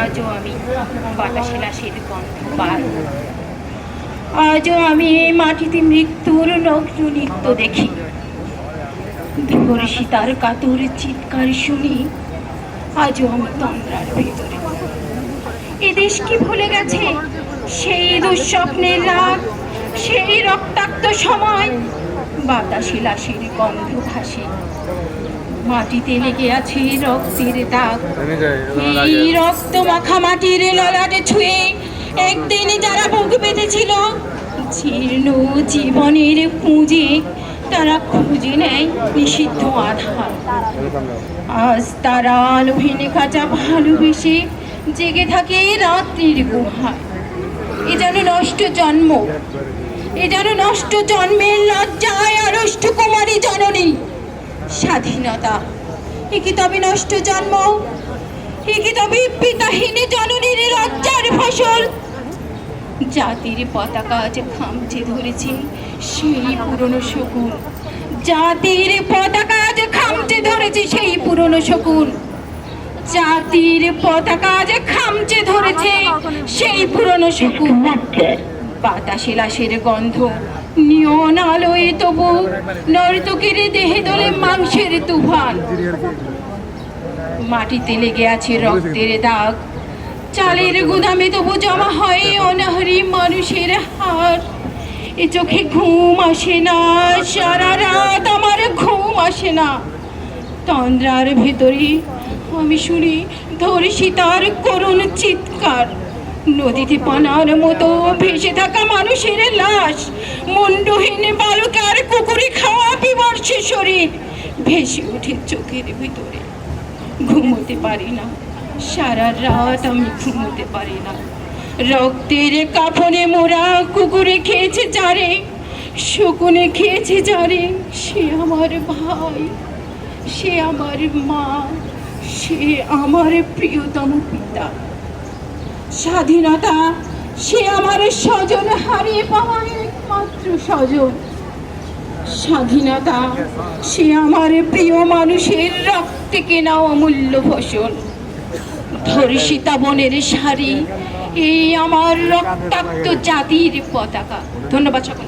আজও আমি বাতাসে লাশের গন্ধ পাই। আজও আমি এই মাটিতে মৃত্যুর নগ্ন নৃত্য দেখি। ধর্ষিতার কাতর চিৎকার শুনি। আজও আমি তন্দ্রার ভিতরে। এ দেশ কি ভুলে গেছে সেই দুঃস্বপ্নের রাত, সেই রক্তাক্ত সময়? বাতাসে লাশের গন্ধ ভাসে, মাটিতে লেগে আছে রক্তের দাগ। এই রক্ত মাখা মাটির ললাটে ছুঁয়ে একদিন যারা বুক বেঁধেছিল জীর্ণ জীবনের পুঁজি, তারা খুঁজে নেয় নিষিদ্ধ আধার। আজ তারা আলোহীন কাঁচা ভালোবেসে জেগে থাকে রাত্রির গুহায়। এ যেন নষ্ট জন্ম, এ যেন নষ্ট জন্মের লজ্জায় আড়ষ্ট কুমারী জননী। স্বাধীনতা এ কি তবে নষ্ট জন্ম? এ কি তবে পিতাহীন জননীর লজ্জার ফসল? জাতির পতাকা আজ খামচে ধরেছে সেই পুরনো শকুন। জাতির পতাকা আজ খামচে ধরেছে সেই পুরনো শকুন। জাতির পতাকা আজ খামচে ধরেছে সেই পুরনো শকুন। বাতাসে লাশের গন্ধ, নিয়ন আলোয় তবু নর্তকীর দেহে দোলে মাংসের তুফান। মাটিতে লেগে আছে রক্তের দাগ, চালের গুদামে তবু জমা হয় অনাহারী মানুষের হাড়। এ চোখে ঘুম আসে না, সারা রাত আমার ঘুম আসে না। তন্দ্রার ভেতরে আমি শুনি ধর্ষিতার করুণ চিৎকার। নদীতে পানার মতো ভেসে থাকা মানুষের লাশ, মুন্ডহীন বালুকার কুকুরে খাওয়া বিমর্ষে শরীর ভেসে ওঠে চোখের ভিতরে। ঘুমোতে পারি না, সারা রাত আমি ঘুমোতে পারি না। রক্তের কাফনে মোরা কুকুরে খেয়েছে যারে, শকুনে খেয়েছে যারে, সে আমার ভাই, সে আমার মা, সে আমার প্রিয়তম পিতা। স্বাধীনতা সে আমার স্বজন হারিয়ে পাওয়া একমাত্র স্বজন। স্বাধীনতা সে আমার প্রিয় মানুষের রক্তে কেনা অমূল্য ফসল। ধর্ষিতা বনের শাড়ি, এই আমার রক্তাক্ত জাতির পতাকা। ধন্যবাদ সকল।